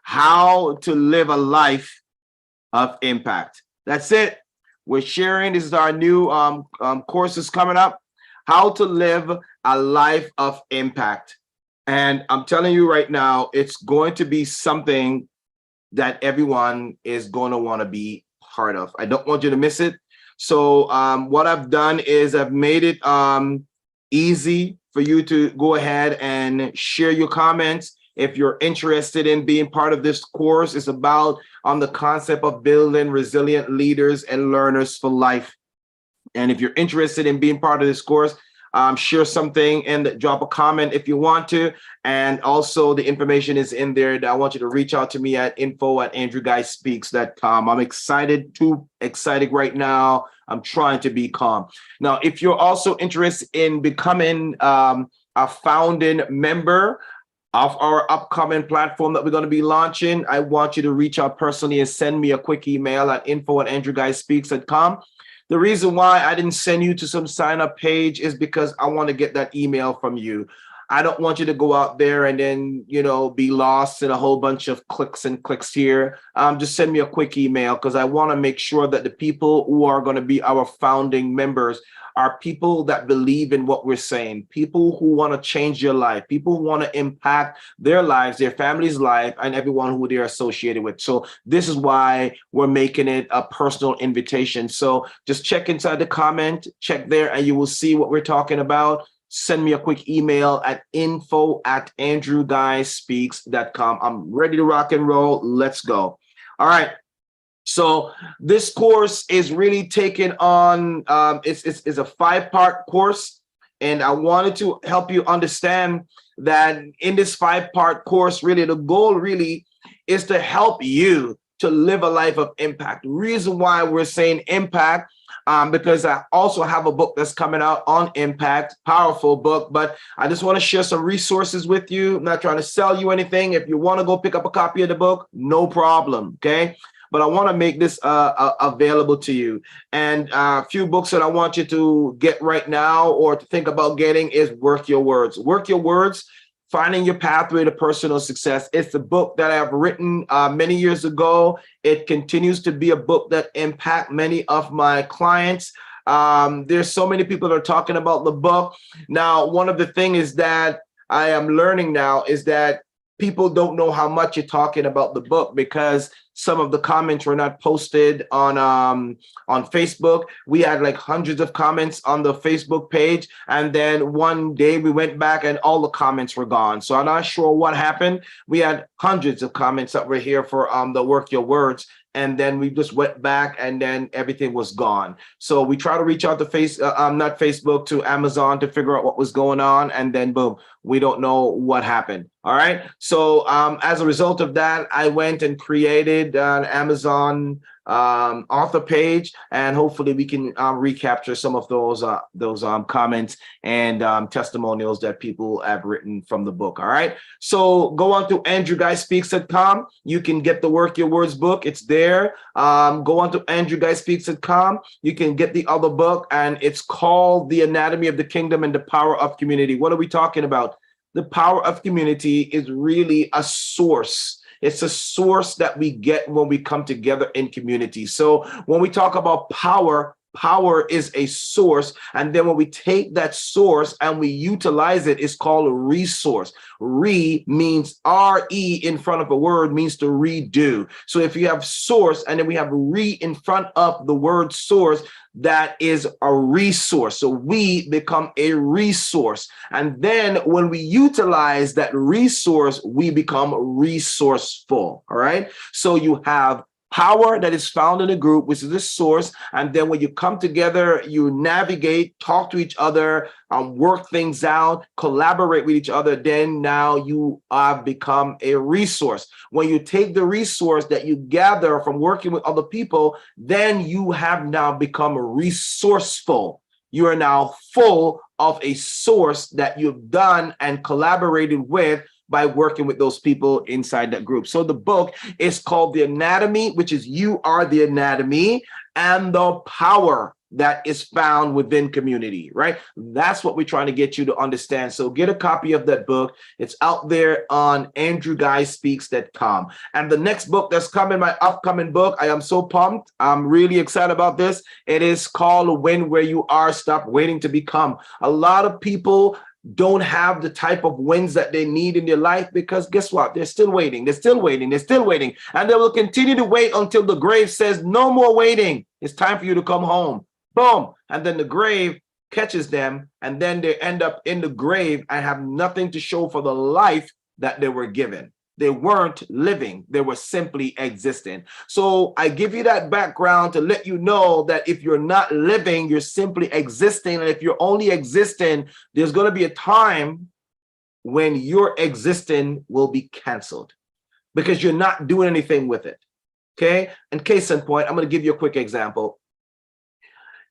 how to live a life of impact. That's it. We're sharing. This is our new courses coming up. How to live a life of impact. And I'm telling you right now, it's going to be something that everyone is going to want to be part of. I don't want you to miss it. So what I've done is I've made it easy for you to go ahead and share your comments. If you're interested in being part of this course, it's about on the concept of building resilient leaders and learners for life. And if you're interested in being part of this course, share something and drop a comment if you want to. And also the information is in there. I want you to reach out to me at info@andrewguyspeaks.com. I'm excited, too excited right now. I'm trying to be calm. Now, if you're also interested in becoming a founding member of our upcoming platform that we're going to be launching, I want you to reach out personally and send me a quick email at info@andrewguyspeaks.com. The reason why I didn't send you to some sign up page is because I want to get that email from you. I don't want you to go out there and then, be lost in a whole bunch of clicks here. Just send me a quick email because I want to make sure that the people who are going to be our founding members are people that believe in what we're saying, people who want to change your life, people who want to impact their lives, their family's life, and everyone who they're associated with. So this is why we're making it a personal invitation. So just check inside the comment, check there, and you will see what we're talking about. Send me a quick email at info@andrewguyspeaks.com. I'm ready to rock and roll. Let's go. All right. So this course is really taken on, it's a 5-part course. And I wanted to help you understand that in this 5-part course, really, the goal really is to help you to live a life of impact. The reason why we're saying impact, because I also have a book that's coming out on impact, powerful book, but I just want to share some resources with you. I'm not trying to sell you anything. If you want to go pick up a copy of the book, no problem, okay? But I want to make this available to you. And a few books that I want you to get right now or to think about getting is Work Your Words. Work Your Words, Finding Your Pathway to Personal Success. It's a book that I've written many years ago. It continues to be a book that impacts many of my clients. There's so many people that are talking about the book. Now, one of the things is that I am learning now is that people don't know how much you're talking about the book because some of the comments were not posted on Facebook. We had like hundreds of comments on the Facebook page. And then one day we went back and all the comments were gone. So I'm not sure what happened. We had hundreds of comments that were here for the Work Your Words. And then we just went back and then everything was gone. So we try to reach out to not Facebook, to Amazon to figure out what was going on. And then boom, we don't know what happened. All right. So as a result of that, I went and created an Amazon author page, and hopefully we can recapture some of those comments and testimonials that people have written from the book. All right. So go on to andrewguyspeaks.com. You can get the Work Your Words book. It's there. Go on to andrewguyspeaks.com. You can get the other book, and it's called The Anatomy of the Kingdom and the Power of Community. What are we talking about? The power of community is really a source. It's a source that we get when we come together in community. So when we talk about power, power is a source. And then when we take that source and we utilize it, it's called a resource. Re means R-E in front of a word means to redo. So if you have source and then we have re in front of the word source, that is a resource. So we become a resource. And then when we utilize that resource, we become resourceful. All right. So you have power that is found in a group, which is the source. And then when you come together, you navigate, talk to each other, work things out, collaborate with each other. Then now you have become a resource. When you take the resource that you gather from working with other people, then you have now become resourceful. You are now full of a source that you've done and collaborated with by working with those people inside that group. So the book is called The Anatomy, which is You Are the Anatomy, and the Power that is found within community, right? That's what we're trying to get you to understand. So get a copy of that book. It's out there on andrewguyspeaks.com. And the next book that's coming, my upcoming book, I am so pumped. I'm really excited about this. It is called Win Where You Are, Stop Waiting to Become. A lot of people don't have the type of wins that they need in their life because guess what? They're still waiting. They're still waiting. They're still waiting. And they will continue to wait until the grave says, no more waiting. It's time for you to come home. Boom. And then the grave catches them. And then they end up in the grave and have nothing to show for the life that they were given. They weren't living. They were simply existing. So I give you that background to let you know that if you're not living, you're simply existing. And if you're only existing, there's going to be a time when your existing will be canceled because you're not doing anything with it. Okay. And case in point, I'm going to give you a quick example.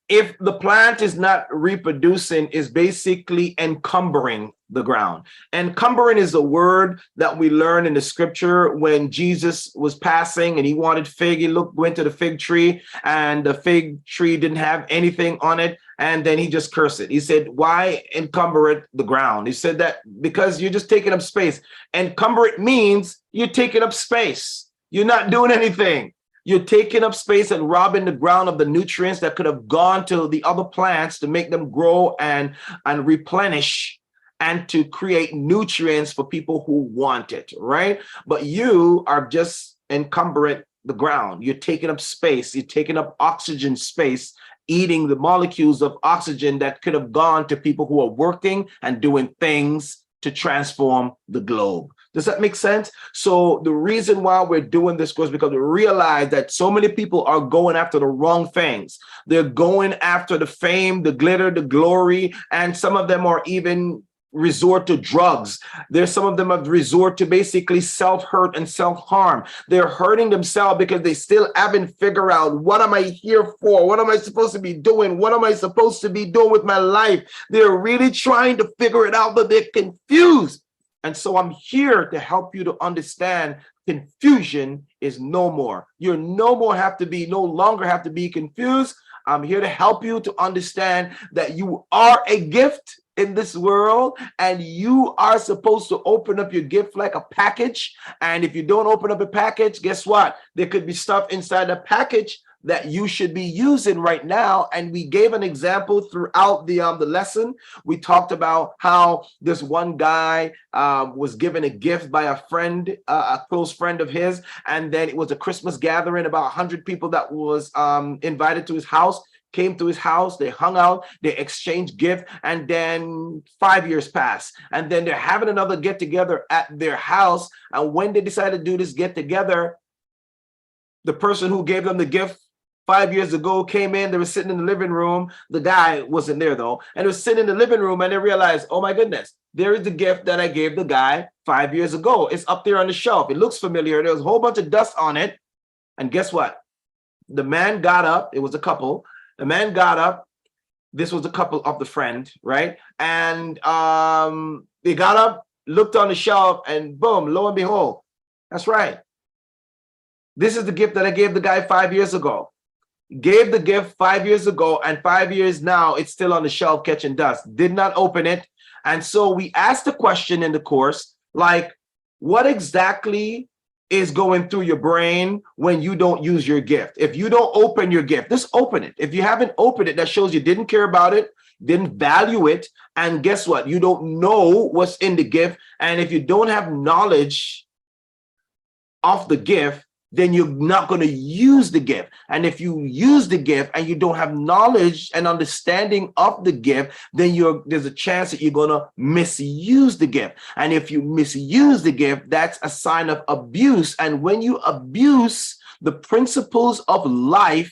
If the plant is not reproducing, is basically encumbering the ground. Encumbering is a word that we learn in the scripture when Jesus was passing and he wanted fig. He went to the fig tree and the fig tree didn't have anything on it. And then he just cursed it. He said, why encumber it the ground? He said that because you're just taking up space. Encumber it means you're taking up space. You're not doing anything. You're taking up space and robbing the ground of the nutrients that could have gone to the other plants to make them grow and replenish and to create nutrients for people who want it, right? But you are just encumbering the ground. You're taking up space. You're taking up oxygen space, eating the molecules of oxygen that could have gone to people who are working and doing things to transform the globe. Does that make sense? So the reason why we're doing this course is because we realize that so many people are going after the wrong things. They're going after the fame, the glitter, the glory, and some of them are even resort to drugs. There's some of them have resort to basically self-hurt and self-harm. They're hurting themselves because they still haven't figured out, what am I here for? What am I supposed to be doing? What am I supposed to be doing with my life? They're really trying to figure it out, but they're confused. And so I'm here to help you to understand confusion is no more. You no longer have to be confused. I'm here to help you to understand that you are a gift in this world and you are supposed to open up your gift like a package. And if you don't open up a package, guess what? There could be stuff inside the package that you should be using right now. And we gave an example throughout the lesson. We talked about how this one guy was given a gift by a friend, a close friend of his, and then it was a Christmas gathering. About 100 people that was invited to his house came to his house. They hung out, they exchanged gift, and then 5 years passed, and then they're having another get together at their house. And when they decided to do this get together, the person who gave them the gift 5 years ago came in. They were sitting in the living room. The guy wasn't there though, and they were sitting in the living room, and they realized, oh my goodness, there is the gift that I gave the guy 5 years ago. It's up there on the shelf. It looks familiar. There was a whole bunch of dust on it. And guess what? The man got up. It was a couple. The man got up. This was a couple of the friend, right? And they got up, looked on the shelf, and boom, lo and behold, that's right. This is the gift that I gave the guy 5 years ago. Gave the gift 5 years ago, and 5 years now, it's still on the shelf catching dust. Did not open it. And so we asked the question in the course, like, what exactly is going through your brain when you don't use your gift? If you don't open your gift, just open it. If you haven't opened it, that shows you didn't care about it, didn't value it. And guess what? You don't know what's in the gift. And if you don't have knowledge of the gift, then you're not going to use the gift. And if you use the gift and you don't have knowledge and understanding of the gift, then there's a chance that you're going to misuse the gift. And if you misuse the gift, that's a sign of abuse. And when you abuse the principles of life,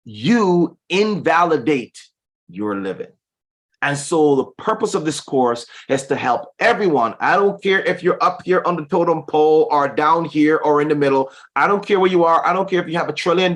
you invalidate your living. And so the purpose of this course is to help everyone. I don't care if you're up here on the totem pole or down here or in the middle. I don't care where you are. I don't care if you have $1 trillion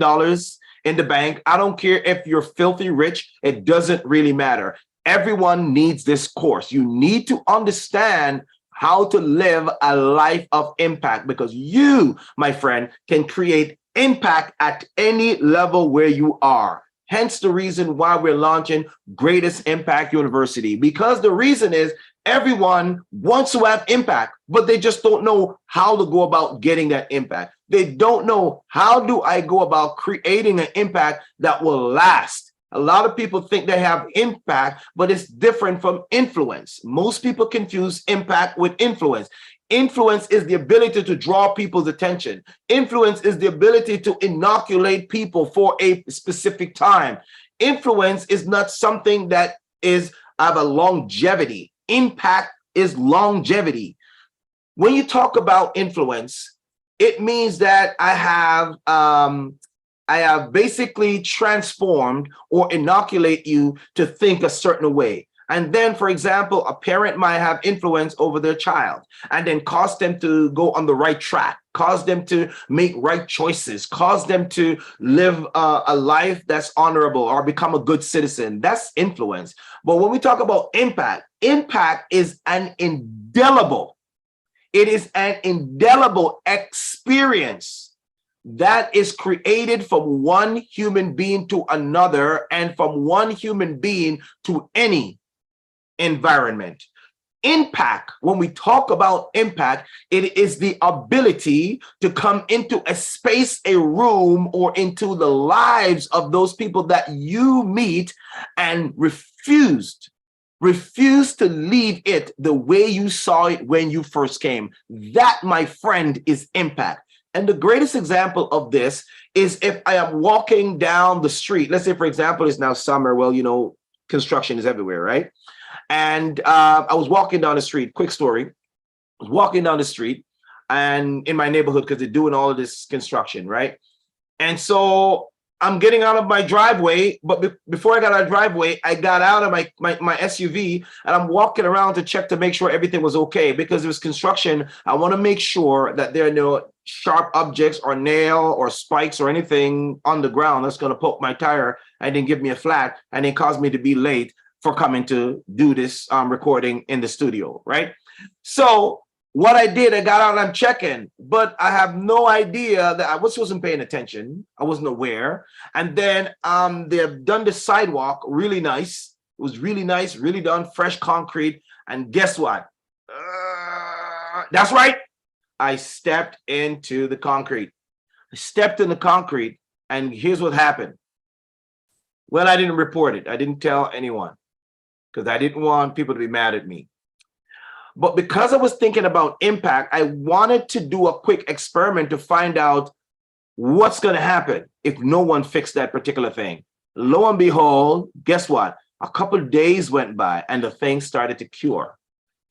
in the bank. I don't care if you're filthy rich. It doesn't really matter. Everyone needs this course. You need to understand how to live a life of impact, because you, my friend, can create impact at any level where you are. Hence the reason why we're launching Greatest Impact University, because the reason is everyone wants to have impact, but they just don't know how to go about getting that impact. They don't know, how do I go about creating an impact that will last? A lot of people think they have impact, but it's different from influence. Most people confuse impact with influence. Influence is the ability to draw people's attention. Influence is the ability to inoculate people for a specific time. Influence is not something that is of a longevity. Impact is longevity. When you talk about influence, it means that I have basically transformed or inoculate you to think a certain way. And then, for example, a parent might have influence over their child and then cause them to go on the right track, cause them to make right choices, cause them to live a life that's honorable or become a good citizen. That's influence. But when we talk about impact, impact is an indelible, it is an indelible experience that is created from one human being to another and from one human being to any environment. Impact, when we talk about impact, it is the ability to come into a space, a room, or into the lives of those people that you meet and refuse to leave it the way you saw it when you first came. That, my friend, is impact. And the greatest example of this is if I am walking down the street. Let's say, for example, it's now summer. Well, you know, construction is everywhere, right? And I was walking down the street, quick story. I was walking down the street and in my neighborhood because they're doing all of this construction, right? And so I'm getting out of my driveway, but before I got out of the driveway, I got out of my SUV and I'm walking around to check to make sure everything was okay, because it was construction. I want to make sure that there are no sharp objects or nail or spikes or anything on the ground that's going to poke my tire and then give me a flat and then cause me to be late for coming to do this recording in the studio, right? So what I did, I got out and I'm checking, but I have no idea that I wasn't paying attention. I wasn't aware. And then they've done the sidewalk really nice. It was really nice, really done, fresh concrete. And guess what? That's right. I stepped into the concrete. I stepped in the concrete, and here's what happened. Well, I didn't report it. I didn't tell anyone because I didn't want people to be mad at me. But because I was thinking about impact, I wanted to do a quick experiment to find out what's going to happen if no one fixed that particular thing. Lo and behold, guess what? A couple of days went by and the thing started to cure.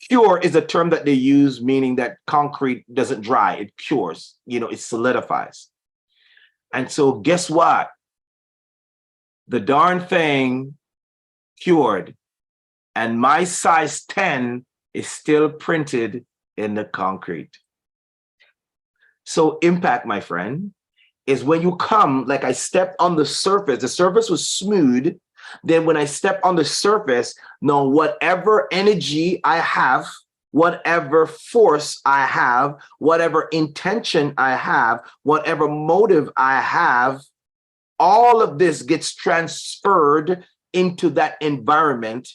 Cure is a term that they use, meaning that concrete doesn't dry, it cures, it solidifies. And so guess what? The darn thing cured, and my size 10 is still printed in the concrete. So impact, my friend, is when you come, like I stepped on the surface was smooth. Then when I step on the surface, now whatever energy I have, whatever force I have, whatever intention I have, whatever motive I have, all of this gets transferred into that environment.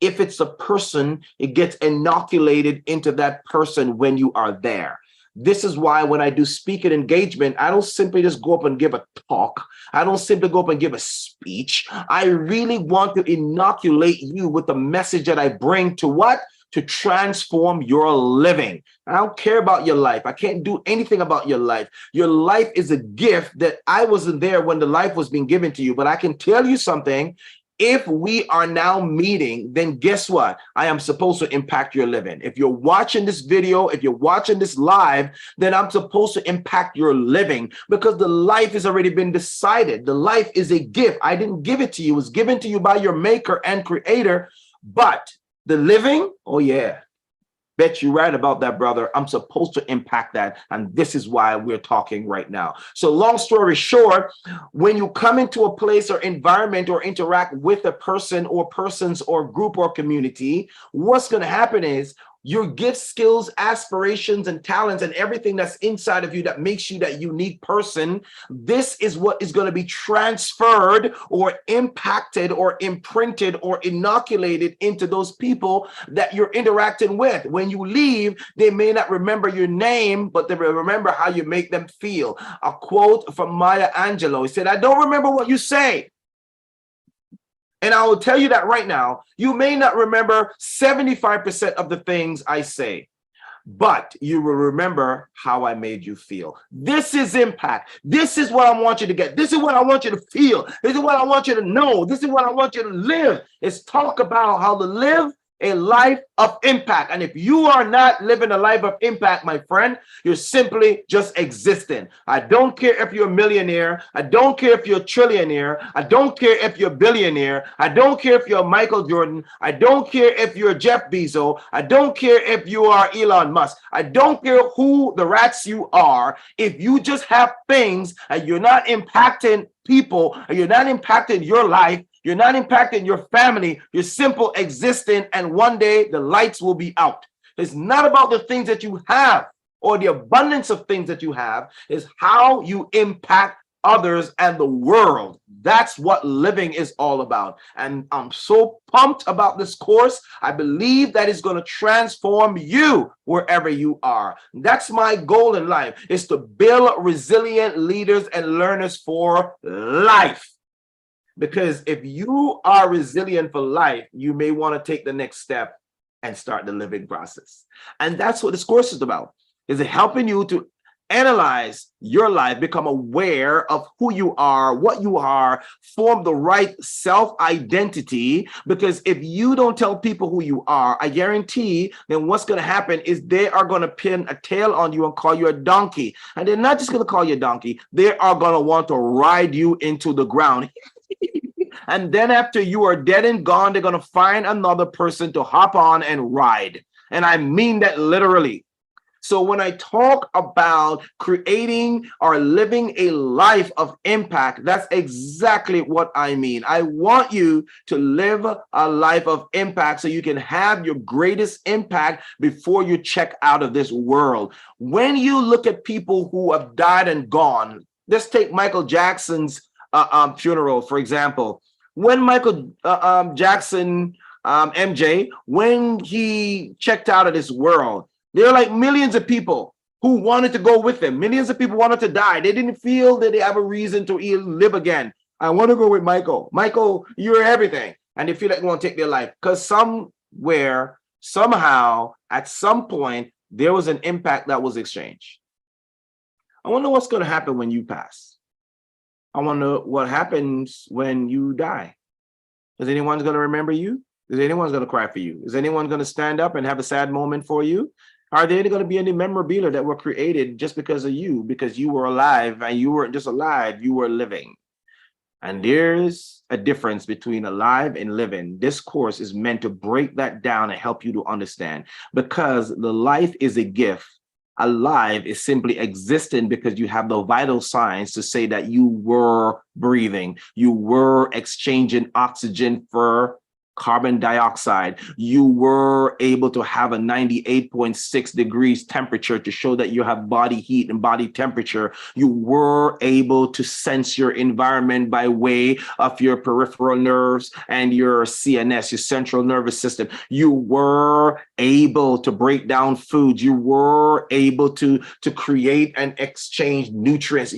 If it's a person, it gets inoculated into that person when you are there. This is why when I do speaking engagement, I don't simply just go up and give a talk. I don't simply go up and give a speech. I really want to inoculate you with the message that I bring to what? To transform your living. I don't care about your life. I can't do anything about your life. Your life is a gift that I wasn't there when the life was being given to you. But I can tell you something. If we are now meeting, then guess what? I am supposed to impact your living. If you're watching this video, if you're watching this live, then I'm supposed to impact your living because the life has already been decided. The life is a gift. I didn't give it to you. It was given to you by your maker and creator. But the living, oh yeah. Bet you're right about that, brother. I'm supposed to impact that. And this is why we're talking right now. So long story short, when you come into a place or environment or interact with a person or persons or group or community, what's going to happen is Your gifts, skills, aspirations, and talents, and everything that's inside of you that makes you that unique person, this is what is going to be transferred or impacted or imprinted or inoculated into those people that you're interacting with. When you leave, they may not remember your name, but they will remember how you make them feel. A quote from Maya Angelou, he said, "I don't remember what you say, and I will tell you that right now, you may not remember 75% of the things I say, but you will remember how I made you feel." This is impact. This is what I want you to get. This is what I want you to feel. This is what I want you to know. This is what I want you to live. Is talk about how to live a life of impact. And if you are not living a life of impact, my friend, you're simply just existing. I don't care if you're a millionaire. I don't care if you're a trillionaire. I don't care if you're a billionaire. I don't care if you're Michael Jordan. I don't care if you're Jeff Bezos. I don't care if you are Elon Musk. I don't care who the rats you are. If you just have things and you're not impacting people, and you're not impacting your life, you're not impacting your family, you're simple existing, and one day the lights will be out. It's not about the things that you have or the abundance of things that you have, is how you impact others and the world. That's what living is all about. And I'm so pumped about this course. I believe that is going to transform you wherever you are. That's my goal in life, is to build resilient leaders and learners for life. Because if you are resilient for life, you may want to take the next step and start the living process. And that's what this course is about, is it helping you to analyze your life, become aware of who you are, what you are, form the right self-identity. Because if you don't tell people who you are, I guarantee then what's going to happen is they are going to pin a tail on you and call you a donkey. And they're not just going to call you a donkey, they are going to want to ride you into the ground. And then after you are dead and gone, they're going to find another person to hop on and ride. And I mean that literally. So when I talk about creating or living a life of impact, that's exactly what I mean. I want you to live a life of impact so you can have your greatest impact before you check out of this world. When you look at people who have died and gone, let's take Michael Jackson's funeral, for example. When Michael Jackson, MJ, when he checked out of this world, there are like millions of people who wanted to go with him. Millions of people wanted to die. They didn't feel that they have a reason to live again. I want to go with Michael. Michael, you're everything. And they feel like they want to take their life because somewhere, somehow, at some point, there was an impact that was exchanged. I wonder what's going to happen when you pass. I wonder what happens when you die. Is anyone going to remember you? Is anyone going to cry for you? Is anyone going to stand up and have a sad moment for you? Are there going to be any memorabilia that were created just because of you, because you were alive, and you weren't just alive, you were living? And there's a difference between alive and living. This course is meant to break that down and help you to understand, because the life is a gift. Alive is simply existing because you have the vital signs to say that you were breathing, you were exchanging oxygen for carbon dioxide, you were able to have a 98.6 degrees temperature to show that you have body heat and body temperature. You were able to sense your environment by way of your peripheral nerves and your CNS, your central nervous system. You were able to break down foods. You were able to create and exchange nutrients.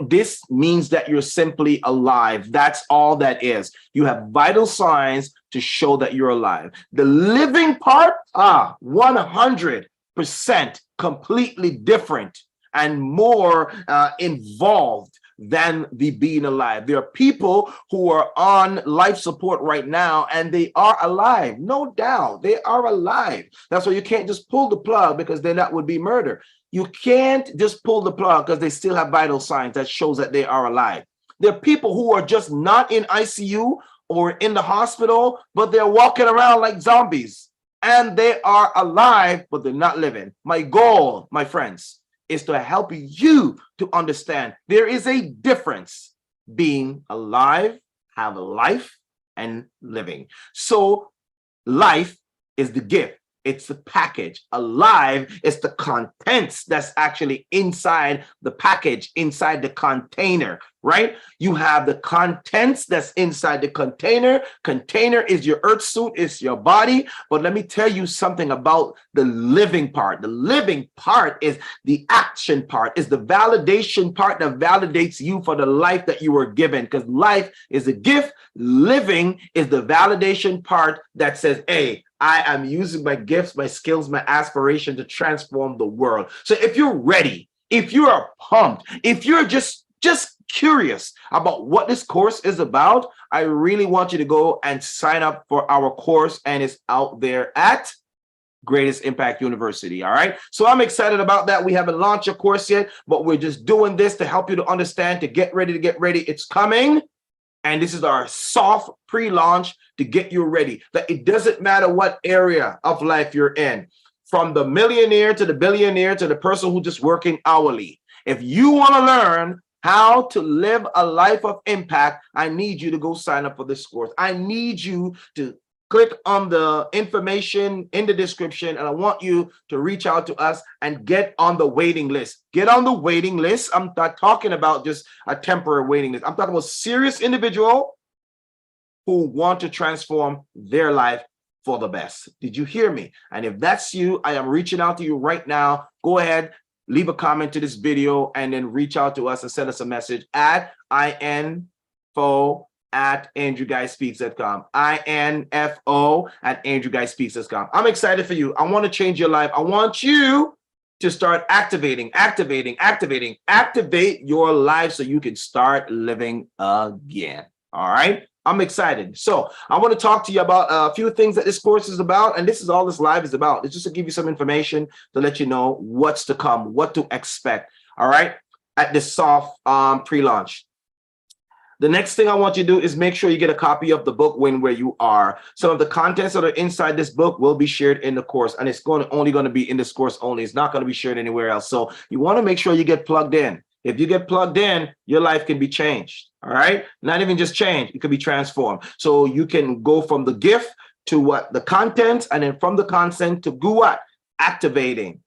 This means that you're simply alive. That's all that is. You have vital signs to show that you're alive. The living part, 100% completely different and more involved than the being alive. There are people who are on life support right now and they are alive. No doubt, they are alive. That's why you can't just pull the plug, because then that would be murder. You can't just pull the plug because they still have vital signs that shows that they are alive. There are people who are just not in ICU or in the hospital, but they're walking around like zombies and they are alive, but they're not living. My goal, my friends, is to help you to understand there is a difference being alive, have a life, and living. So life is the gift. it's the package. Alive is the contents that's actually inside the package, inside the container, right? You have the contents that's inside the container. Container is your earth suit, it's your body. But let me tell you something about the living part. The living part is the action part, is the validation part that validates you for the life that you were given, because life is a gift. Living is the validation part that says, hey, I am using my gifts, my skills, my aspiration to transform the world. So if you're ready, if you are pumped, if you're just curious about what this course is about, I really want you to go and sign up for our course, and it's out there at Greatest Impact University. All right. So I'm excited about that. We haven't launched a course yet, but we're just doing this to help you to understand, to get ready, It's coming. And this is our soft pre-launch to get you ready. That it doesn't matter what area of life you're in, from the millionaire to the billionaire to the person who's just working hourly. If you want to learn how to live a life of impact, I need you to go sign up for this course. I need you to click on the information in the description, and I want you to reach out to us and get on the waiting list. Get on the waiting list. I'm not talking about just a temporary waiting list. I'm talking about serious individual who want to transform their life for the best. Did you hear me? And if that's you, I am reaching out to you right now. Go ahead, leave a comment to this video, and then reach out to us and send us a message at info@andrewguyspeaks.com. info@andrewguyspeaks.com. I'm excited for you. I want to change your life. I want you to start activate your life so you can start living again. All right. I'm excited. So I want to talk to you about a few things that this course is about. And this is all this live is about. It's just to give you some information to let you know what's to come, what to expect. All right. At this soft pre-launch. The next thing I want you to do is make sure you get a copy of the book, Win Where You Are. Some of the contents that are inside this book will be shared in the course, and it's only going to be in this course only. It's not going to be shared anywhere else. So you want to make sure you get plugged in. If you get plugged in, your life can be changed. All right. Not even just change. It could be transformed. So you can go from the gift to what the content, and then from the content to go what? Activating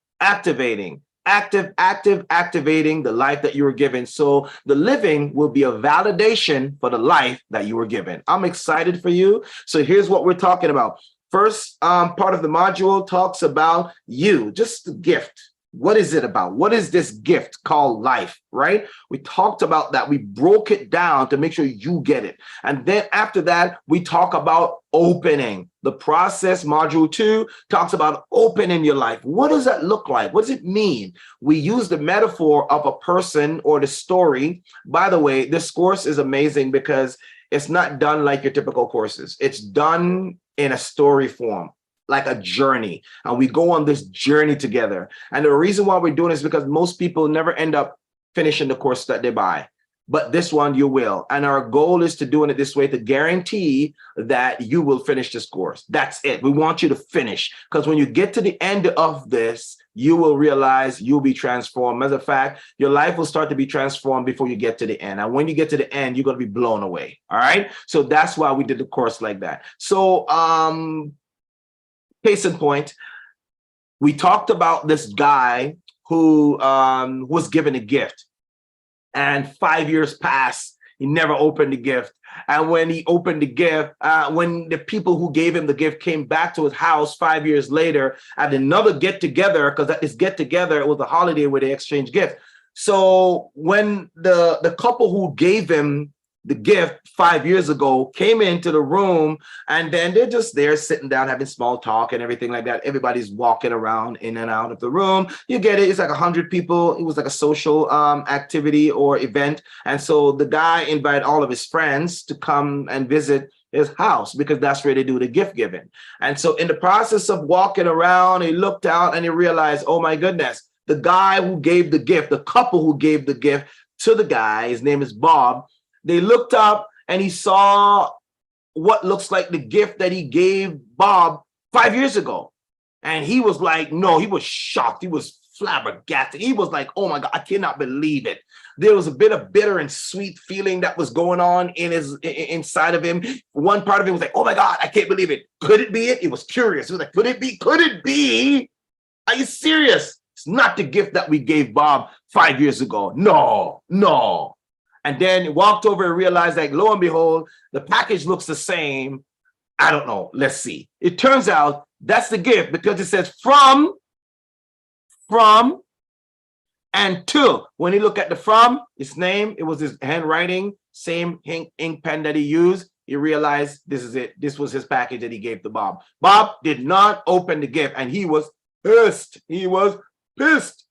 the life that you were given. So the living will be a validation for the life that you were given. I'm excited for you. So here's what we're talking about. First part of the module talks about you, just the gift. What is it about? What is this gift called life, right? We talked about that. We broke it down to make sure you get it. And then after that, we talk about opening. The process, module 2, talks about opening your life. What does that look like? What does it mean? We use the metaphor of a person or the story. By the way, this course is amazing because it's not done like your typical courses. It's done in a story form, like a journey, and we go on this journey together. And the reason why we're doing this is because most people never end up finishing the course that they buy, but this one you will. And our goal is to doing it this way to guarantee that you will finish this course. That's it. We want you to finish, because when you get to the end of this, you will realize you'll be transformed. As a fact, your life will start to be transformed before you get to the end. And when you get to the end, you're going to be blown away. All right. So that's why we did the course like that. So, case in point, we talked about this guy who was given a gift, and 5 years passed. He never opened the gift. And when he opened the gift, when the people who gave him the gift came back to his house 5 years later at another get together, because at this get together, it was a holiday where they exchanged gifts. So when the couple who gave him the gift 5 years ago came into the room, and then they're just there sitting down having small talk and everything like that. Everybody's walking around in and out of the room. You get it. It's like 100 people. It was like a social activity or event. And so the guy invited all of his friends to come and visit his house, because that's where they do the gift giving. And so in the process of walking around, he looked out and he realized, oh my goodness, the guy who gave the gift, the couple who gave the gift to the guy, his name is Bob. They looked up and he saw what looks like the gift that he gave Bob 5 years ago. And he was like, no, he was shocked. He was flabbergasted. He was like, oh my God, I cannot believe it. There was a bit of bitter and sweet feeling that was going on inside of him. One part of him was like, oh my God, I can't believe it. Could it be it? He was curious. He was like, could it be? Could it be? Are you serious? It's not the gift that we gave Bob 5 years ago. No, no. And then he walked over and realized that, lo and behold, the package looks the same. I don't know. Let's see. It turns out that's the gift because it says from, and to. When he looked at the from, his name, it was his handwriting, same ink pen that he used. He realized this is it. This was his package that he gave to Bob. Bob did not open the gift, and he was pissed. He was pissed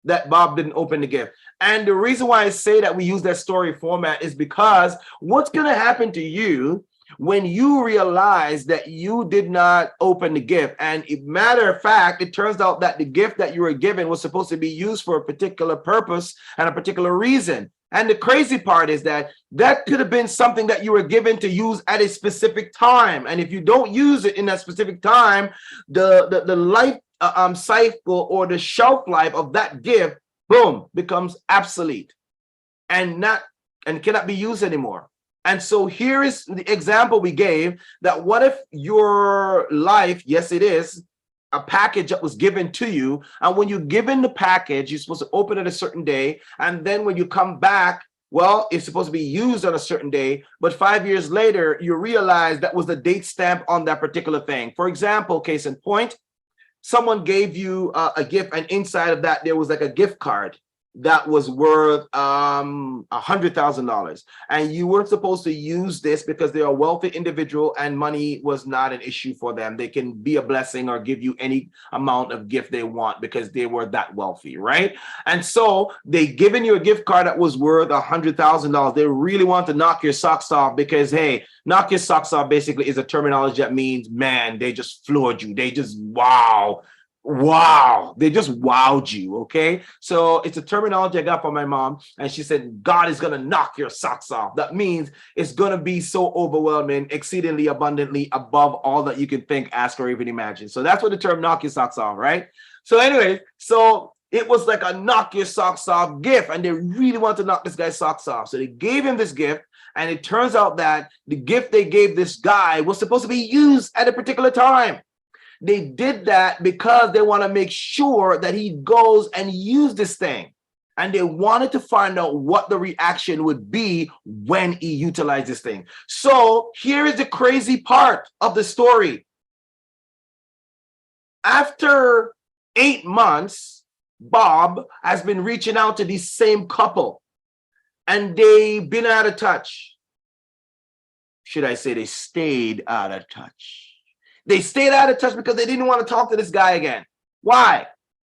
that Bob didn't open the gift. And the reason why I say that we use that story format is because what's going to happen to you when you realize that you did not open the gift? And matter of fact, it turns out that the gift that you were given was supposed to be used for a particular purpose and a particular reason. And the crazy part is that that could have been something that you were given to use at a specific time. And if you don't use it in that specific time, the life cycle or the shelf life of that gift, boom, becomes obsolete and cannot be used anymore. And so here is the example we gave, that what if your life, yes, it is a package that was given to you. And when you're given the package, you're supposed to open it a certain day. And then when you come back, well, it's supposed to be used on a certain day. But 5 years later, you realize that was the date stamp on that particular thing. For example, case in point, someone gave you a gift, and inside of that, there was like a gift card that was worth $100,000, and you weren't supposed to use this because they're a wealthy individual and money was not an issue for them. They can be a blessing or give you any amount of gift they want because they were that wealthy, right? And so they given you a gift card that was worth $100,000. They really want to knock your socks off because, hey, knock your socks off basically is a terminology that means, man, they just floored you. They just, wow, they just wowed you. Okay, so it's a terminology I got from my mom, and she said, God is gonna knock your socks off. That means it's gonna be so overwhelming, exceedingly abundantly above all that you can think, ask, or even imagine. So that's what the term knock your socks off, right? So anyway, so it was like a knock your socks off gift, and they really want to knock this guy's socks off. So they gave him this gift, and it turns out that the gift they gave this guy was supposed to be used at a particular time. They did that because they want to make sure that he goes and use this thing. And they wanted to find out what the reaction would be when he utilized this thing. So here is the crazy part of the story. After 8 months, Bob has been reaching out to this same couple, and they've been out of touch. Should I say they stayed out of touch? They stayed out of touch because they didn't want to talk to this guy again. Why?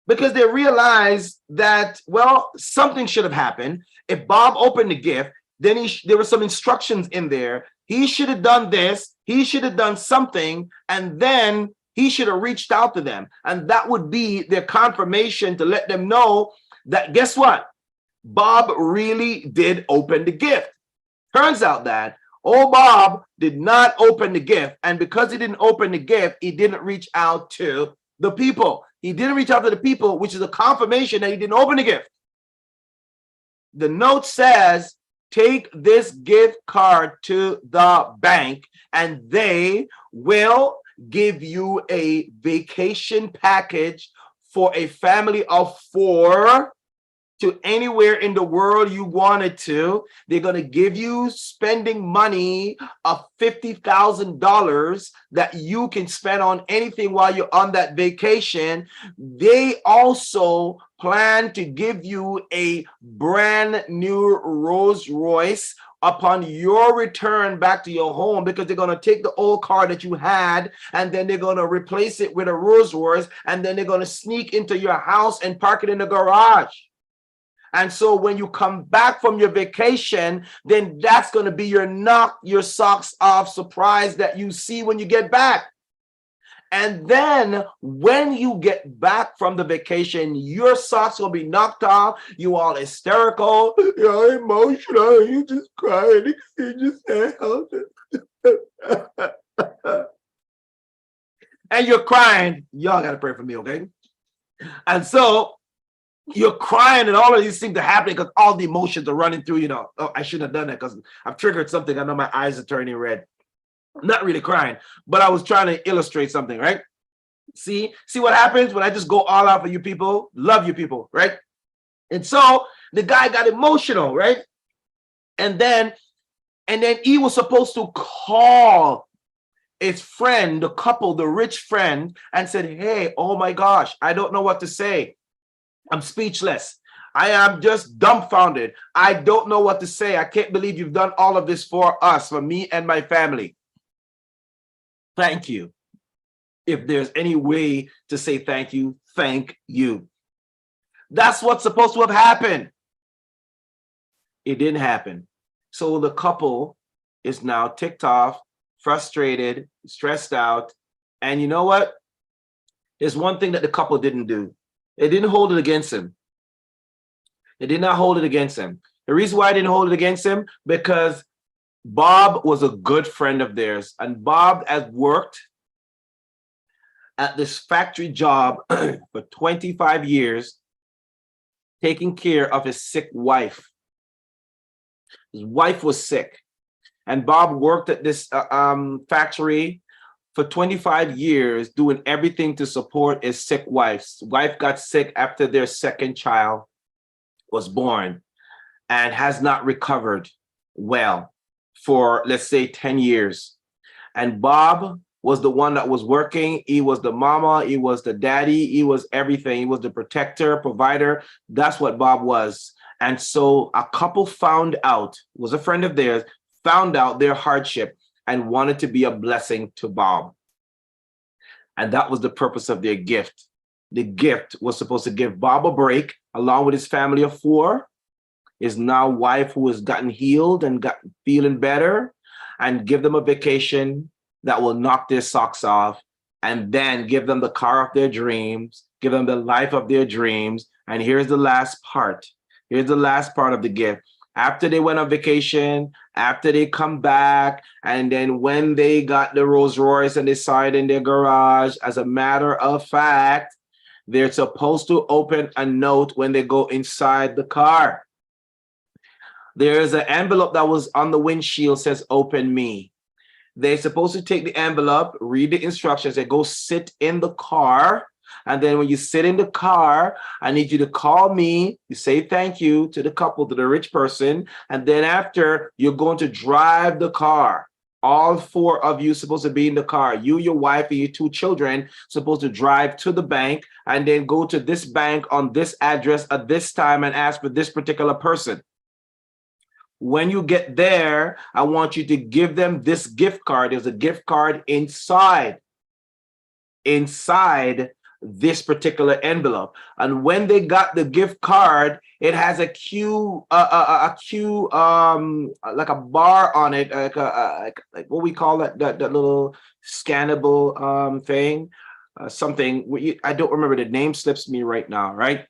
Because they realized that, well, something should have happened. If Bob opened the gift, then there were some instructions in there. He should have done this. He should have done something. And then he should have reached out to them. And that would be their confirmation to let them know that, guess what? Bob really did open the gift. Turns out that old Bob did not open the gift. And because he didn't open the gift, he didn't reach out to the people. He didn't reach out to the people, which is a confirmation that he didn't open the gift. The note says, take this gift card to the bank and they will give you a vacation package for a family of 4 to anywhere in the world you wanted to. They're going to give you spending money of $50,000 that you can spend on anything while you're on that vacation. They also plan to give you a brand new Rolls Royce upon your return back to your home, because they're going to take the old car that you had and then they're going to replace it with a Rolls Royce, and then they're going to sneak into your house and park it in the garage. And so when you come back from your vacation, then that's going to be your knock your socks off surprise that you see when you get back. And then when you get back from the vacation, your socks will be knocked off. You all hysterical, you're emotional, you just crying, you just can't help it. And you're crying. Y'all got to pray for me, okay? And so You're crying and all of these things are happening because all the emotions are running through, oh, I shouldn't have done that because I've triggered something. I know my eyes are turning red. I'm not really crying, but I was trying to illustrate something, right? See what happens when I just go all out for you people, love you people, right? And so the guy got emotional, right? And then he was supposed to call his friend, the couple, the rich friend, and said, hey, oh my gosh, I don't know what to say. I'm speechless. I am just dumbfounded. I don't know what to say. I can't believe you've done all of this for us, for me and my family. Thank you. If there's any way to say thank you, thank you. That's what's supposed to have happened. It didn't happen. So the couple is now ticked off, frustrated, stressed out. And you know what? There's one thing that the couple didn't do. They didn't hold it against him. They did not hold it against him. The reason why I didn't hold it against him, because Bob was a good friend of theirs. And Bob has worked at this factory job for 25 years, taking care of his sick wife. His wife was sick. And Bob worked at this factory for 25 years, doing everything to support his sick wife. His wife got sick after their second child was born and has not recovered well for, let's say, 10 years. And Bob was the one that was working. He was the mama, he was the daddy, he was everything. He was the protector, provider. That's what Bob was. And so a couple found out, was a friend of theirs, found out their hardship and wanted to be a blessing to Bob. And that was the purpose of their gift. The gift was supposed to give Bob a break, along with his family of 4, his now wife who has gotten healed and got feeling better, and give them a vacation that will knock their socks off, and then give them the car of their dreams, give them the life of their dreams. And here's the last part. Here's the last part of the gift. After they went on vacation, after they come back, and then when they got the Rolls Royce and they saw it in their garage, as a matter of fact, they're supposed to open a note when they go inside the car. There's an envelope that was on the windshield, says, open me. They're supposed to take the envelope, read the instructions, and go sit in the car. And then when you sit in the car, I need you to call me. You say thank you to the couple, to the rich person. And then after, you're going to drive the car. All 4 of you supposed to be in the car. You, your wife, and your 2 children supposed to drive to the bank and then go to this bank on this address at this time and ask for this particular person. When you get there, I want you to give them this gift card. There's a gift card inside this particular envelope. And when they got the gift card, it has a Q, like a bar on it, like what we call that little scannable thing, something. I don't remember, the name slips me right now, right?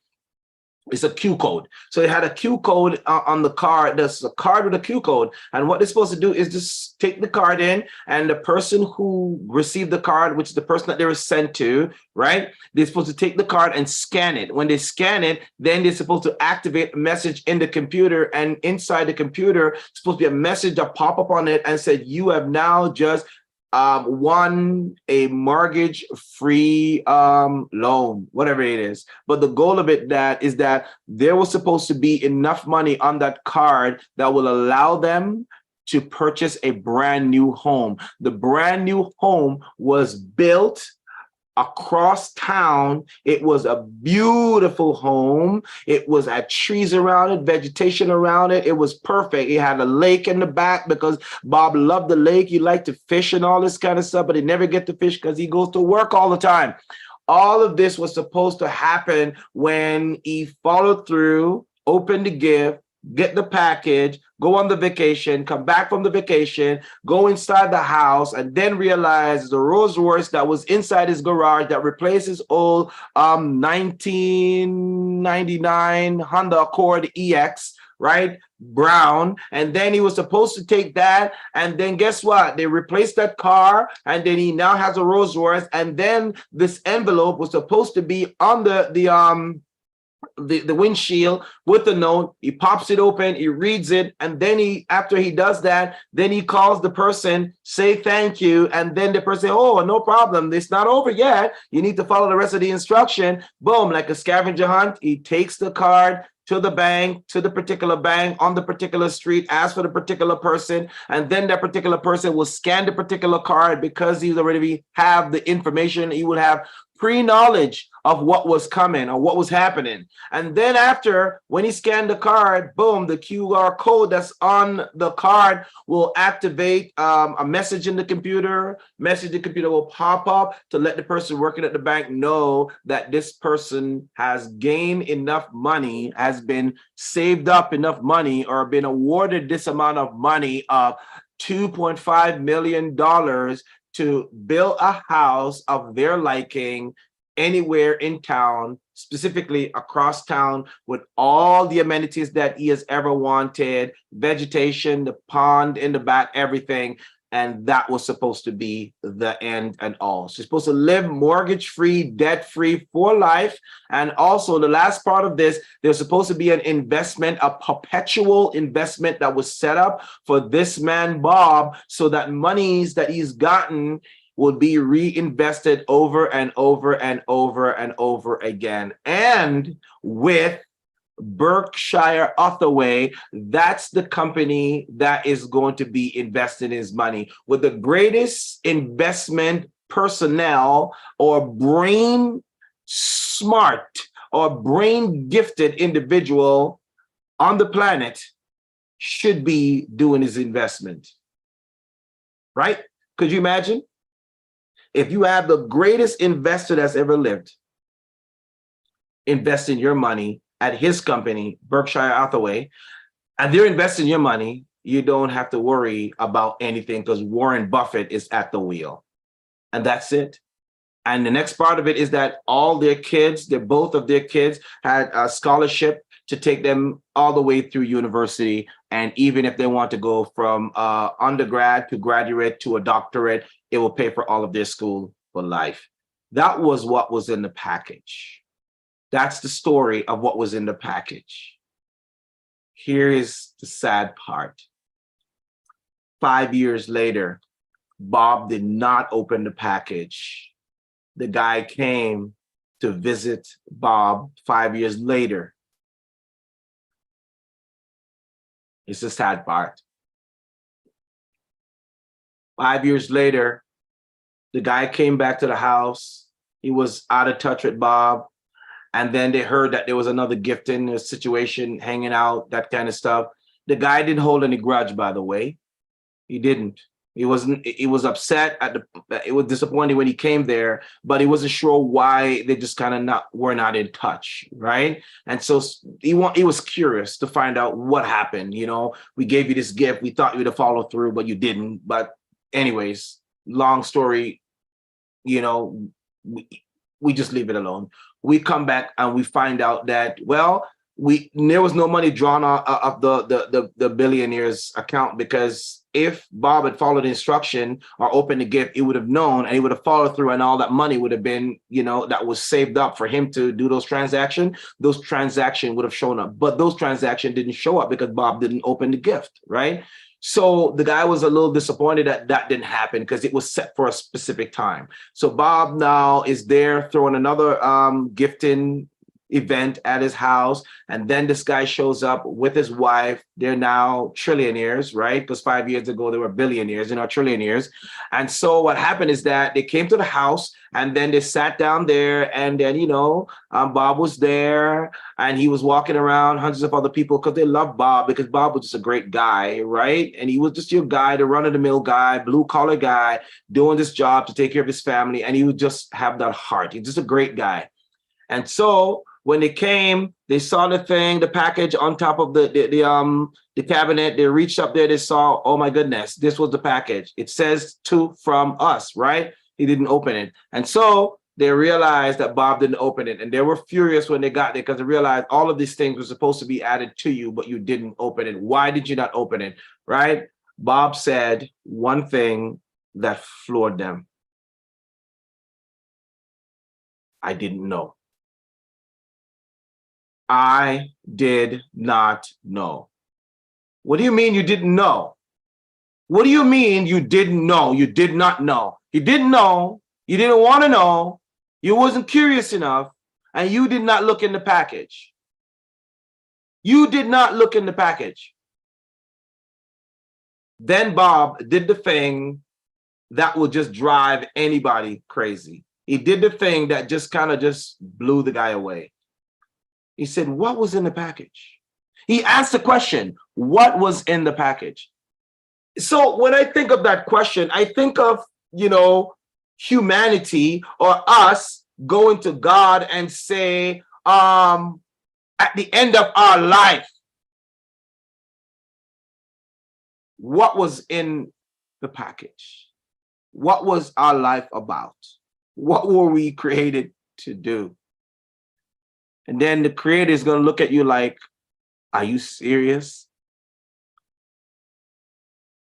It's a Q code. So it had a Q code on the card. There's a card with a Q code. And what they're supposed to do is just take the card in, and the person who received the card, which is the person that they were sent to, right? They're supposed to take the card and scan it. When they scan it, then they're supposed to activate a message in the computer. And inside the computer, it's supposed to be a message that pop up on it and said, you have now just won a mortgage-free loan, whatever it is. But the goal of it is that there was supposed to be enough money on that card that will allow them to purchase a brand new home. The brand new home was built across town. It was a beautiful home. It was had trees around it, vegetation around it. It was perfect. It had a lake in the back because Bob loved the lake. He liked to fish and all this kind of stuff, but he never get to fish because he goes to work all the time. All of this was supposed to happen when he followed through, opened the gift, get the package, go on the vacation, come back from the vacation, go inside the house, and then realize the Rolls Royce that was inside his garage that replaced his old 1999 Honda Accord EX, right? Brown. And then he was supposed to take that, and then guess what? They replaced that car, and then he now has a Rolls Royce. And then this envelope was supposed to be on the the windshield with the note. He pops it open, he reads it, and then after he does that, then he calls the person, say thank you, and then the person, oh, no problem, it's not over yet, you need to follow the rest of the instruction. Boom, like a scavenger hunt, he takes the card to the bank, to the particular bank on the particular street, ask for the particular person, and then that particular person will scan the particular card. Because he's already have the information, he will have pre-knowledge of what was coming or what was happening. And then after, when he scanned the card, boom, the QR code that's on the card will activate a message in the computer. The computer will pop up to let the person working at the bank know that this person has gained enough money, has been saved up enough money, or been awarded this amount of money of $2.5 million to build a house of their liking anywhere in town, specifically across town, with all the amenities that he has ever wanted, vegetation, the pond in the back, everything. And that was supposed to be the end and all. So you're supposed to live mortgage-free, debt-free for life. And also the last part of this, there's supposed to be an investment, a perpetual investment that was set up for this man, Bob, so that monies that he's gotten will be reinvested over and over and over and over again. And with Berkshire Hathaway, that's the company that is going to be investing his money with the greatest investment personnel or brain smart or brain gifted individual on the planet should be doing his investment. Right? Could you imagine? If you have the greatest investor that's ever lived, investing your money at his company, Berkshire Hathaway, and they're investing your money, you don't have to worry about anything because Warren Buffett is at the wheel. And that's it. And the next part of it is that all their kids, both of their kids had a scholarship to take them all the way through university. And even if they want to go from undergrad to graduate to a doctorate, it will pay for all of their school for life. That was what was in the package. That's the story of what was in the package. Here is the sad part. 5 years later, Bob did not open the package. The guy came to visit Bob 5 years later. It's the sad part. 5 years later, the guy came back to the house. He was out of touch with Bob. And then they heard that there was another gift in the situation, hanging out, that kind of stuff. The guy didn't hold any grudge, by the way. He didn't. He was upset it was disappointing when he came there, but he wasn't sure why they just kind of were not in touch, right? And so he was curious to find out what happened. You know, we gave you this gift, we thought you would follow through, but you didn't. But anyways, long story, you know, we just leave it alone. We come back and we find out that, well, there was no money drawn off the billionaire's account, because if Bob had followed the instruction or opened the gift, he would have known and he would have followed through, and all that money would have been, you know, that was saved up for him to do those transactions would have shown up. But those transactions didn't show up because Bob didn't open the gift, right? So the guy was a little disappointed that didn't happen because it was set for a specific time. So Bob now is there throwing another gifting event at his house, and then this guy shows up with his wife. They're now trillionaires, right? Because 5 years ago they were billionaires, they're now trillionaires. And so what happened is that they came to the house and then they sat down there, and then, you know, Bob was there and he was walking around, hundreds of other people, because they loved Bob, because Bob was just a great guy, right? And he was just your guy, the run-of-the-mill guy, blue-collar guy, doing this job to take care of his family, and he would just have that heart. He's just a great guy. And so when they came, they saw the package on top of the cabinet. They reached up there, they saw, oh my goodness, this was the package. It says to from us, right? He didn't open it. And so they realized that Bob didn't open it. And they were furious when they got there, because they realized all of these things were supposed to be added to you, but you didn't open it. Why did you not open it, right? Bob said one thing that floored them. I didn't know. I did not know. What do you mean you didn't know? What do you mean you didn't know? You did not know. You didn't know. You didn't want to know. You wasn't curious enough. And you did not look in the package. You did not look in the package. Then Bob did the thing that will just drive anybody crazy. He did the thing that just kind of just blew the guy away. He said, what was in the package? He asked the question, what was in the package? So when I think of that question, I think of, humanity or us going to God and say, at the end of our life, what was in the package? What was our life about? What were we created to do? And then the creator is going to look at you like, are you serious?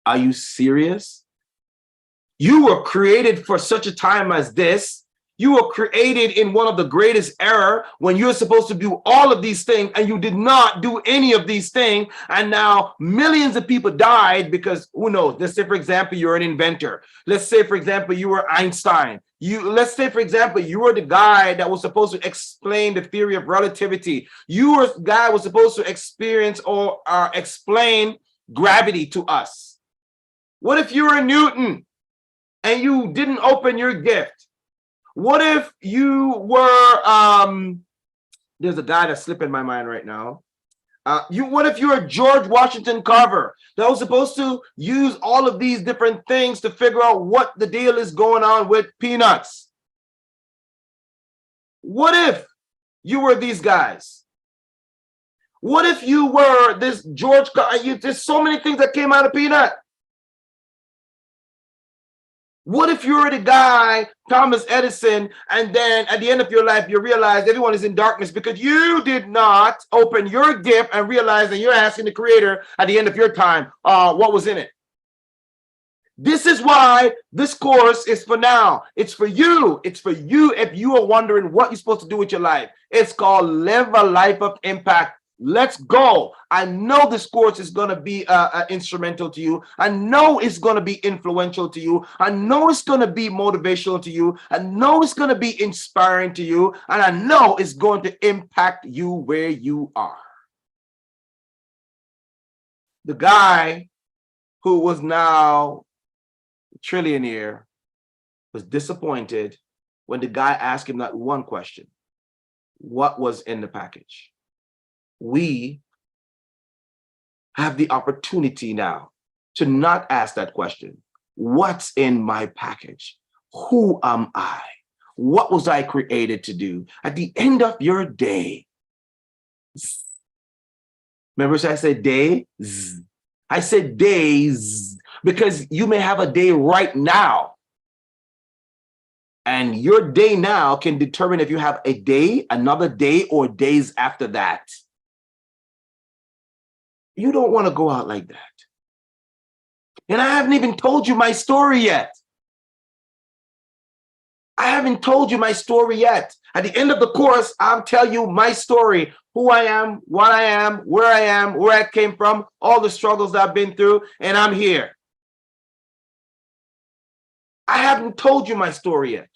Are you serious? You were created for such a time as this. You were created in one of the greatest era when you're supposed to do all of these things and you did not do any of these things. And now millions of people died because who knows? Let's say, for example, you're an inventor. Let's say, for example, you were Einstein. Let's say, for example, you were the guy that was supposed to explain the theory of relativity. You were the guy who was supposed to experience or explain gravity to us. What if you were Newton and you didn't open your gift? What if you were, there's a guy that's slipping my mind right now. What if you're George Washington Carver that was supposed to use all of these different things to figure out what the deal is going on with peanuts? What if you were these guys? What if you were this George, there's so many things that came out of peanut. What if you were the guy, Thomas Edison, and then at the end of your life, you realize everyone is in darkness because you did not open your gift and realize that you're asking the creator at the end of your time, what was in it? This is why this course is for now. It's for you. It's for you if you are wondering what you're supposed to do with your life. It's called Live a Life of Impact. Let's go. I know this course is going to be instrumental to you. I know it's going to be influential to you. I know it's going to be motivational to you. I know it's going to be inspiring to you. And I know it's going to impact you where you are. The guy who was now a trillionaire was disappointed when the guy asked him that one question. What was in the package? We have the opportunity now to not ask that question. What's in my package? Who am I? What was I created to do? At the end of your day, remember I said days? I said days because you may have a day right now. And your day now can determine if you have a day, another day, or days after that. You don't want to go out like that. And I haven't even told you my story yet. I haven't told you my story yet. At the end of the course, I'll tell you my story, who I am, what I am, where I came from, all the struggles that I've been through, and I'm here. I haven't told you my story yet.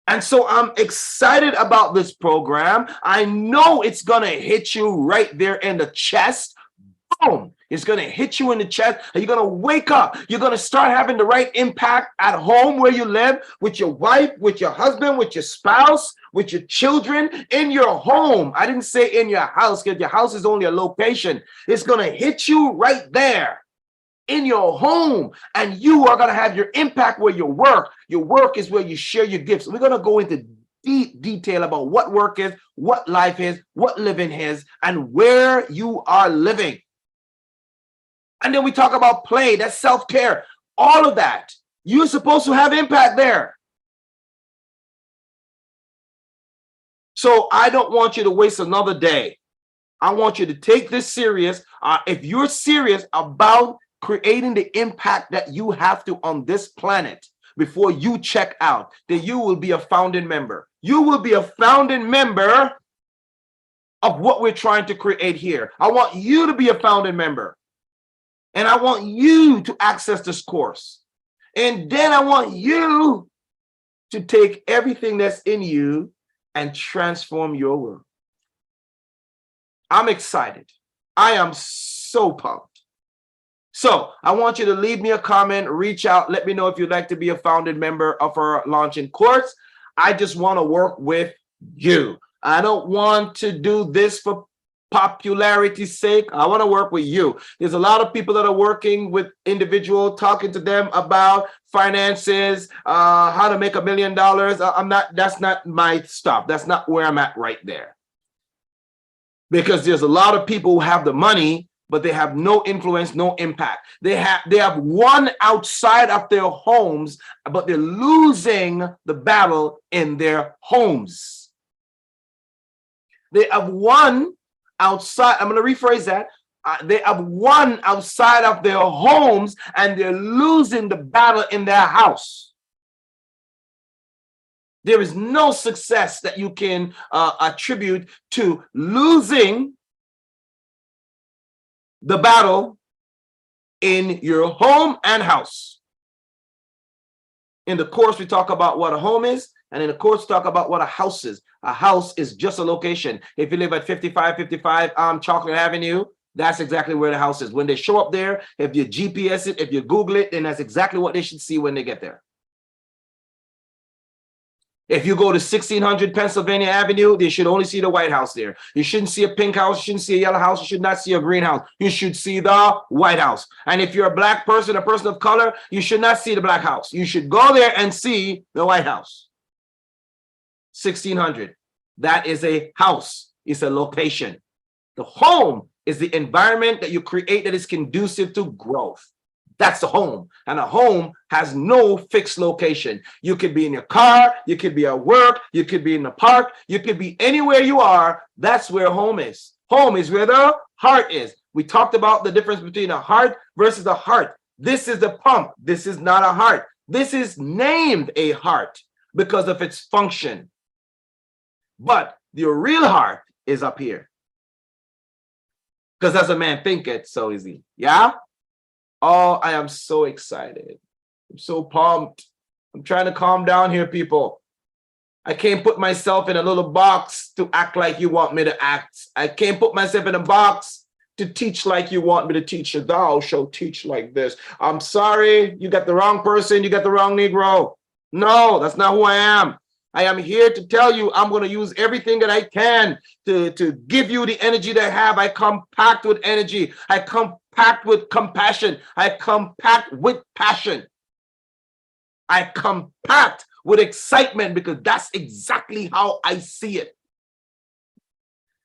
And so I'm excited about this program. I know it's going to hit you right there in the chest. Boom. It's going to hit you in the chest and you're going to wake up. You're going to start having the right impact at home where you live, with your wife, with your husband, with your spouse, with your children, in your home. I didn't say in your house because your house is only a location. It's going to hit you right there in your home, and you are going to have your impact where you work. Your work is where you share your gifts. We're going to go into deep detail about what work is, what life is, what living is, and where you are living. And then we talk about play, that's self-care, all of that. You're supposed to have impact there. So I don't want you to waste another day. I want you to take this serious. If you're serious about creating the impact that you have to on this planet before you check out, then you will be a founding member. You will be a founding member of what we're trying to create here. I want you to be a founding member. And I want you to access this course. And then I want you to take everything that's in you and transform your world. I'm excited. I am so pumped. So I want you to leave me a comment, reach out, let me know if you'd like to be a founding member of our launching course. I just want to work with you. I don't want to do this for popularity's sake. I want to work with you. There's a lot of people that are working with individuals, talking to them about finances, how to make $1 million. That's not my stuff. That's not where I'm at right there. Because there's a lot of people who have the money, but they have no influence, no impact. They have won outside of their homes, but they're losing the battle in their homes. They have won outside. I'm going to rephrase that. They have won outside of their homes, and they're losing the battle in their house. There is no success that you can attribute to losing the battle in your home and house. In the course, we talk about what a home is, and in the course, talk about what a house is. A house is just a location. If you live at 5555 Chocolate Avenue, that's exactly where the house is. When they show up there, if you GPS it, if you Google it, then that's exactly what they should see when they get there. If you go to 1600 Pennsylvania Avenue, they should only see the White House there. You shouldn't see a pink house. You shouldn't see a yellow house. You should not see a green house. You should see the White House. And if you're a black person, a person of color, you should not see the black house. You should go there and see the White House. 1600. That is a house. It's a location. The home is the environment that you create that is conducive to growth. That's the home. And a home has no fixed location. You could be in your car, you could be at work, you could be in the park, you could be anywhere you are. That's where home is. Home is where the heart is. We talked about the difference between a heart versus a heart. This is the pump. This is not a heart. This is named a heart because of its function. But your real heart is up here. Because as a man thinketh, so is he. Yeah? Oh, I am so excited. I'm so pumped. I'm trying to calm down here, people. I can't put myself in a little box to act like you want me to act. I can't put myself in a box to teach like you want me to teach. Thou shalt teach like this. I'm sorry, you got the wrong person. You got the wrong Negro. No, that's not who I am. I am here to tell you I'm going to use everything that I can to give you the energy that I have. I come packed with energy. I come packed with compassion. I come packed with passion. I come packed with excitement because that's exactly how I see it.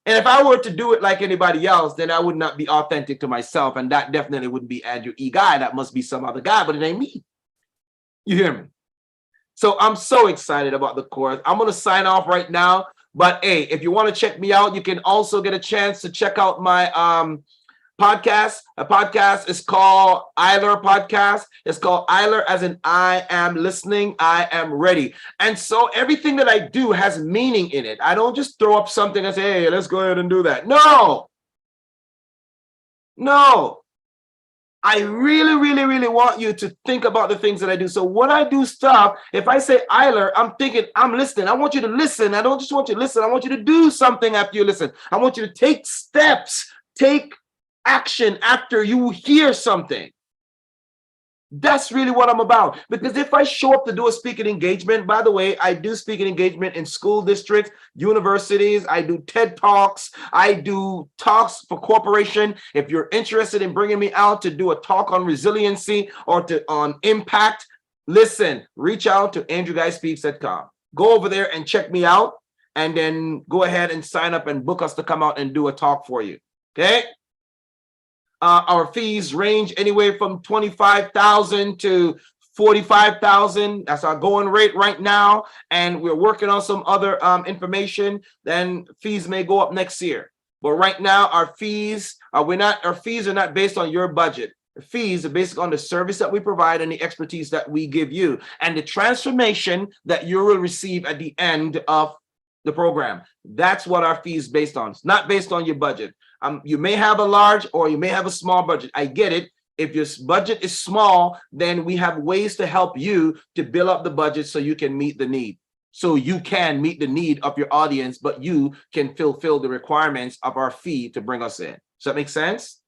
And if I were to do it like anybody else, then I would not be authentic to myself. And that definitely wouldn't be Andrew E. Guy. That must be some other guy, but it ain't me. You hear me? So I'm so excited about the course. I'm going to sign off right now. But hey, if you want to check me out, you can also get a chance to check out my podcast. A podcast is called Eiler Podcast. It's called Eiler as in I am listening, I am ready. And so everything that I do has meaning in it. I don't just throw up something and say, hey, let's go ahead and do that. No. I really, really, really want you to think about the things that I do. So when I do stuff, if I say Eiler, I'm thinking, I'm listening. I want you to listen. I don't just want you to listen. I want you to do something after you listen. I want you to take steps, take action after you hear something. That's really what I'm about. Because if I show up to do a speaking engagement, by the way, I do speaking engagement in school districts, universities, I do TED Talks, I do talks for corporation. If you're interested in bringing me out to do a talk on resiliency or on impact, listen, reach out to andrewguyspeaks.com. Go over there and check me out, and then go ahead and sign up and book us to come out and do a talk for you. Okay? Our fees range anywhere from $25,000 to $45,000. That's our going rate right now, and we're working on some other information. Then fees may go up next year. But right now, our fees are not based on your budget. The fees are based on the service that we provide and the expertise that we give you, and the transformation that you will receive at the end of the program. That's what our fee is based on. It's not based on your budget. You may have a large or you may have a small budget. I get it. If your budget is small, then we have ways to help you to build up the budget so you can meet the need. So you can meet the need of your audience, but you can fulfill the requirements of our fee to bring us in. Does that make sense?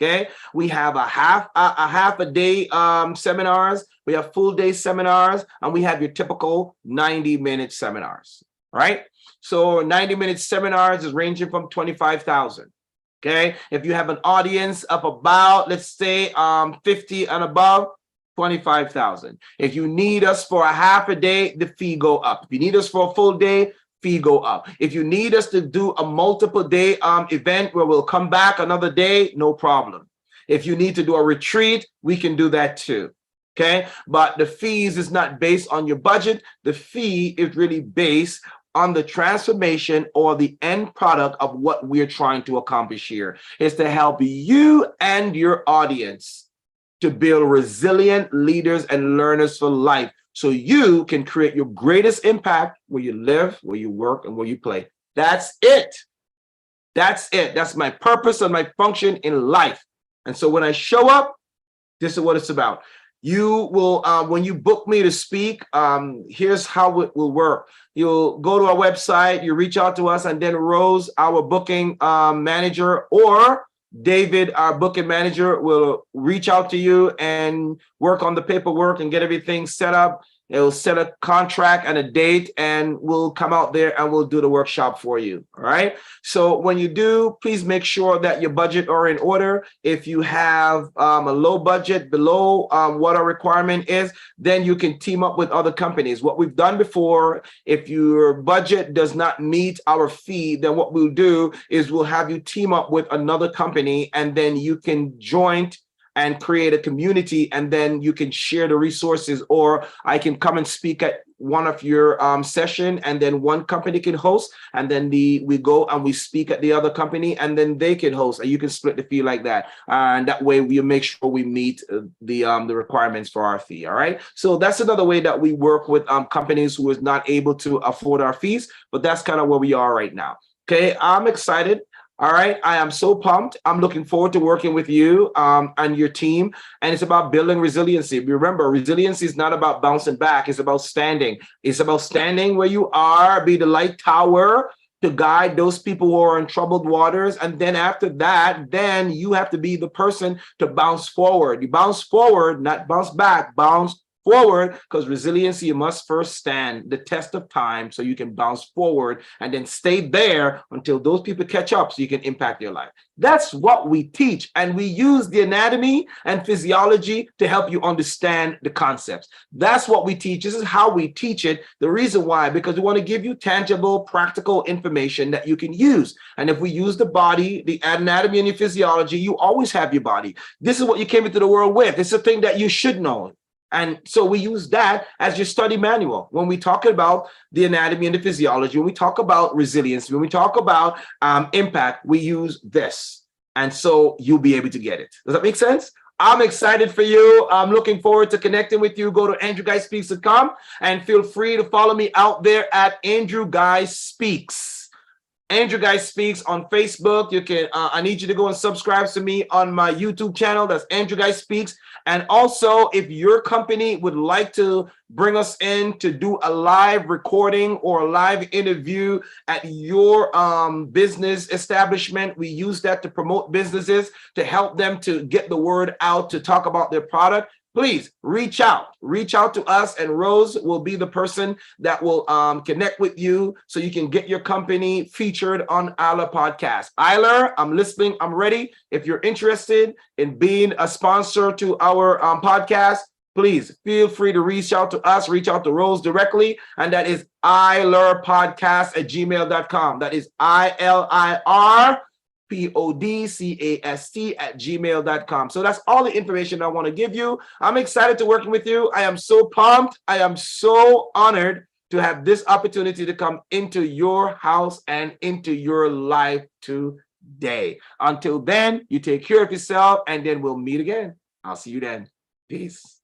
Okay, we have a half a day seminars, we have full day seminars, and we have your typical 90-minute seminars, right? So 90-minute seminars is ranging from 25,000. Okay, if you have an audience of about, let's say 50 and above, 25,000. If you need us for a half a day, the fee go up. If you need us for a full day, fee go up. If you need us to do a multiple day event where we'll come back another day, no problem. If you need to do a retreat, we can do that too. Okay, but the fees is not based on your budget. The fee is really based on the transformation or the end product of what we're trying to accomplish here. Is to help you and your audience to build resilient leaders and learners for life, so you can create your greatest impact where you live, where you work, and where you play. That's it. That's it. That's my purpose and my function in life. And so when I show up, this is what it's about. You will, when you book me to speak, here's how it will work. You'll go to our website, you reach out to us, and then Rose, our booking manager, or David, our booking manager, will reach out to you and work on the paperwork and get everything set up. It'll set a contract and a date, and we'll come out there and we'll do the workshop for you. All right. So when you do, please make sure that your budget are in order. If you have a low budget below what our requirement is, then you can team up with other companies. What we've done before, if your budget does not meet our fee, then what we'll do is we'll have you team up with another company, and then you can join and create a community, and then you can share the resources, or I can come and speak at one of your session, and then one company can host, and then we go and we speak at the other company, and then they can host, and you can split the fee like that. And that way we make sure we meet the requirements for our fee. All right. So that's another way that we work with companies who is not able to afford our fees, but that's kind of where we are right now. Okay. I'm excited. All right, I am so pumped. I'm looking forward to working with you and your team. And it's about building resiliency. Remember, resiliency is not about bouncing back. It's about standing. It's about standing where you are, be the light tower to guide those people who are in troubled waters. And then after that, then you have to be the person to bounce forward. You bounce forward, not bounce back, bounce forward, because resiliency, you must first stand the test of time so you can bounce forward and then stay there until those people catch up so you can impact your life. That's what we teach, and we use the anatomy and physiology to help you understand the concepts. That's what we teach. This is how we teach it. The reason why, because we want to give you tangible, practical information that you can use. And if we use the body, the anatomy and the physiology, you always have your body. This is what you came into the world with. It's a thing that you should know. And so we use that as your study manual. When we talk about the anatomy and the physiology, when we talk about resilience, when we talk about impact, we use this. And so you'll be able to get it. Does that make sense? I'm excited for you. I'm looking forward to connecting with you. Go to andrewguyspeaks.com and feel free to follow me out there at Andrew Guy Speaks. Andrew Guy Speaks on Facebook. You can. I need you to go and subscribe to me on my YouTube channel. That's Andrew Guy Speaks. And also, if your company would like to bring us in to do a live recording or a live interview at your business establishment, we use that to promote businesses, to help them to get the word out, to talk about their product. Please reach out to us, and Rose will be the person that will connect with you so you can get your company featured on our podcast. Eiler, I'm listening. I'm ready. If you're interested in being a sponsor to our podcast, please feel free to reach out to us, reach out to Rose directly. And that is ilerpodcast@gmail.com. That is ILIRPODCAST@gmail.com. So that's all the information I want to give you. I'm excited to working with you. I am so pumped. I am so honored to have this opportunity to come into your house and into your life today. Until then, you take care of yourself, and then we'll meet again. I'll see you then. Peace.